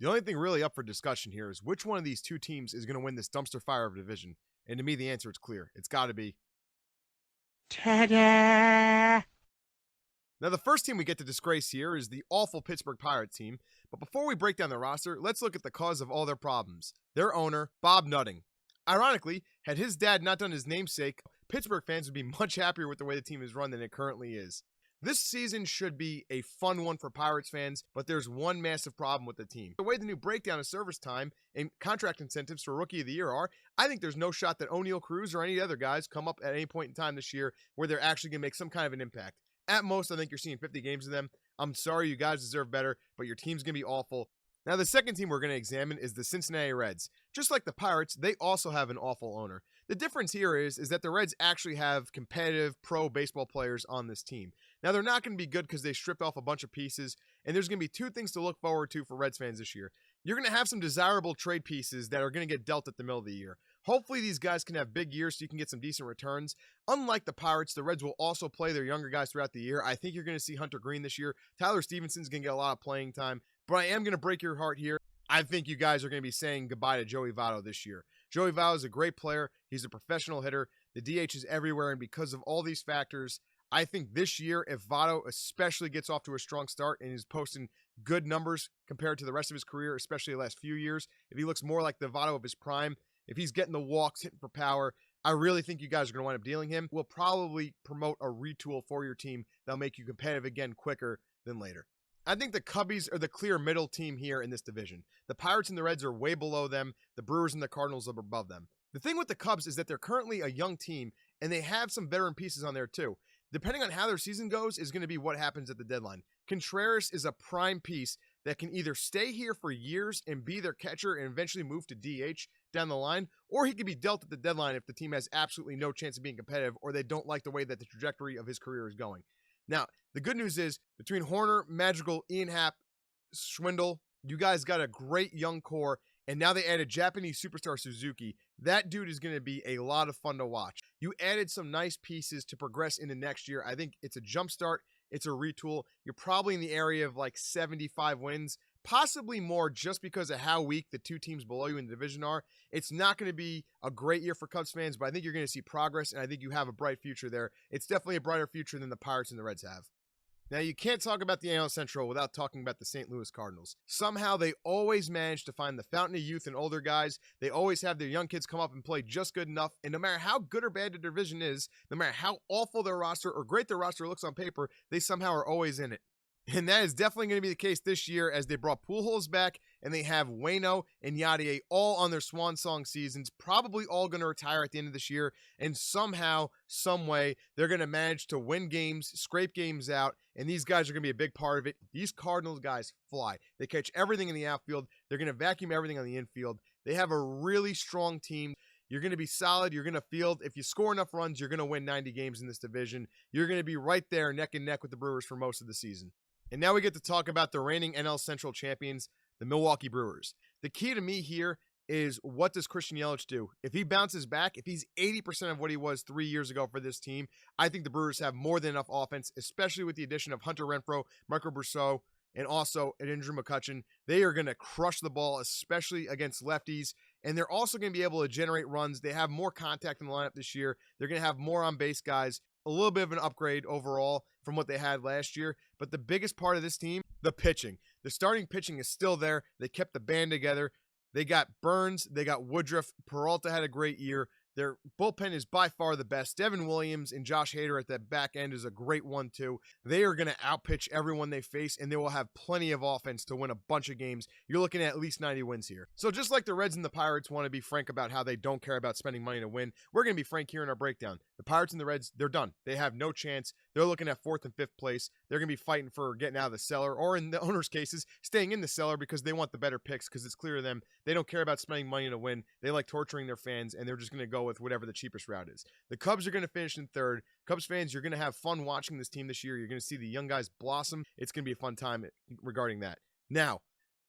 The only thing really up for discussion here is which one of these two teams is going to win this dumpster fire of a division. And to me, the answer is clear. It's got to be. Ta-da! Now, the first team we get to disgrace here is the awful Pittsburgh Pirates team. But before we break down the roster, let's look at the cause of all their problems. Their owner, Bob Nutting. Ironically, had his dad not done his namesake, Pittsburgh fans would be much happier with the way the team is run than it currently is. This season should be a fun one for Pirates fans, but there's one massive problem with the team. The way the new breakdown of service time and contract incentives for Rookie of the Year are, I think there's no shot that O'Neal Cruz or any other guys come up at any point in time this year where they're actually going to make some kind of an impact. At most, I think you're seeing 50 games of them. I'm sorry, you guys deserve better, but your team's going to be awful. Now, the second team we're going to examine is the Cincinnati Reds. Just like the Pirates, they also have an awful owner. The difference here is that the Reds actually have competitive pro baseball players on this team. Now, they're not going to be good because they stripped off a bunch of pieces, and there's going to be two things to look forward to for Reds fans this year. You're going to have some desirable trade pieces that are going to get dealt at the middle of the year. Hopefully, these guys can have big years so you can get some decent returns. Unlike the Pirates, the Reds will also play their younger guys throughout the year. I think you're going to see Hunter Green this year. Tyler Stevenson's going to get a lot of playing time, but I am going to break your heart here. I think you guys are going to be saying goodbye to Joey Votto this year. Joey Votto is a great player. He's a professional hitter. The DH is everywhere, and because of all these factors, I think this year, if Votto especially gets off to a strong start and is posting good numbers compared to the rest of his career, especially the last few years, if he looks more like the Votto of his prime, if he's getting the walks, hitting for power, I really think you guys are going to wind up dealing him. We'll probably promote a retool for your team that'll make you competitive again quicker than later. I think the Cubbies are the clear middle team here in this division. The Pirates and the Reds are way below them. The Brewers and the Cardinals are above them. The thing with the Cubs is that they're currently a young team, and they have some veteran pieces on there too. Depending on how their season goes is going to be what happens at the deadline. Contreras is a prime piece that can either stay here for years and be their catcher and eventually move to DH down the line, or he could be dealt at the deadline if the team has absolutely no chance of being competitive or they don't like the way that the trajectory of his career is going. Now, the good news is between Horner, Madrigal, Ian Happ, Schwindel, you guys got a great young core, and now they added Japanese superstar Suzuki. That dude is going to be a lot of fun to watch. You added some nice pieces to progress into next year. I think it's a jump start. It's a retool. You're probably in the area of like 75 wins, possibly more just because of how weak the two teams below you in the division are. It's not going to be a great year for Cubs fans, but I think you're going to see progress, and I think you have a bright future there. It's definitely a brighter future than the Pirates and the Reds have. Now, you can't talk about the AL Central without talking about the St. Louis Cardinals. Somehow, they always manage to find the fountain of youth in older guys. They always have their young kids come up and play just good enough. And no matter how good or bad the division is, no matter how awful their roster or great their roster looks on paper, they somehow are always in it. And that is definitely going to be the case this year as they brought Pujols back and they have Waino and Yadier all on their swan song seasons, probably all going to retire at the end of this year. And somehow, some way, they're going to manage to win games, scrape games out, and these guys are going to be a big part of it. These Cardinals guys fly. They catch everything in the outfield. They're going to vacuum everything on the infield. They have a really strong team. You're going to be solid. You're going to field. If you score enough runs, you're going to win 90 games in this division. You're going to be right there neck and neck with the Brewers for most of the season. And now we get to talk about the reigning NL Central champions, the Milwaukee Brewers. The key to me here is, what does Christian Yelich do? If he bounces back, if he's 80% of what he was 3 years ago for this team, I think the Brewers have more than enough offense, especially with the addition of Hunter Renfroe, Marco Brousseau, and also Andrew McCutchen. They are going to crush the ball, especially against lefties, and they're also going to be able to generate runs. They have more contact in the lineup this year. They're going to have more on-base guys. A little bit of an upgrade overall from what they had last year. But the biggest part of this team, the pitching. The starting pitching is still there. They kept the band together. They got Burns. They got Woodruff. Peralta had a great year. Their bullpen is by far the best. Devin Williams and Josh Hader at that back end is a great one, too. They are going to outpitch everyone they face, and they will have plenty of offense to win a bunch of games. You're looking at least 90 wins here. So just like the Reds and the Pirates want to be frank about how they don't care about spending money to win, we're going to be frank here in our breakdown. The Pirates and the Reds, they're done. They have no chance. They're looking at 4th and 5th place. They're going to be fighting for getting out of the cellar, or in the owner's cases, staying in the cellar because they want the better picks, because it's clear to them they don't care about spending money to win. They like torturing their fans, and they're just going to go with whatever the cheapest route is. The Cubs are going to finish in 3rd. Cubs fans, you're going to have fun watching this team this year. You're going to see the young guys blossom. It's going to be a fun time regarding that. Now,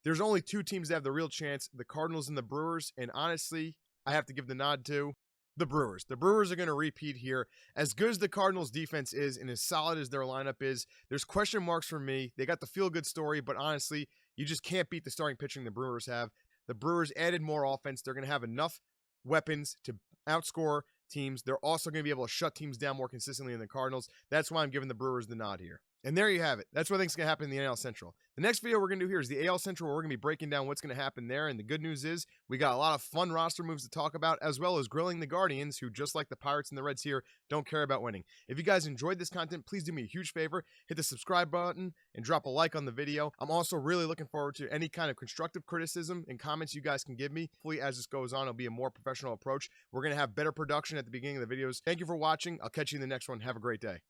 there's only 2 teams that have the real chance, the Cardinals and the Brewers, and honestly, I have to give the nod to the Brewers. The Brewers are going to repeat here. As good as the Cardinals defense is and as solid as their lineup is, there's question marks for me. They got the feel-good story, but honestly, You just can't beat the starting pitching the Brewers have. The Brewers added more offense. They're going to have enough weapons to outscore teams. They're also going to be able to shut teams down more consistently than the Cardinals. That's why I'm giving the Brewers the nod here. And there you have it. That's what I think is going to happen in the AL Central. The next video we're going to do here is the AL Central, where we're going to be breaking down what's going to happen there. And the good news is we got a lot of fun roster moves to talk about, as well as grilling the Guardians, who, just like the Pirates and the Reds here, don't care about winning. If you guys enjoyed this content, please do me a huge favor. Hit the subscribe button and drop a like on the video. I'm also really looking forward to any kind of constructive criticism and comments you guys can give me. Hopefully, as this goes on, it'll be a more professional approach. We're going to have better production at the beginning of the videos. Thank you for watching. I'll catch you in the next one. Have a great day.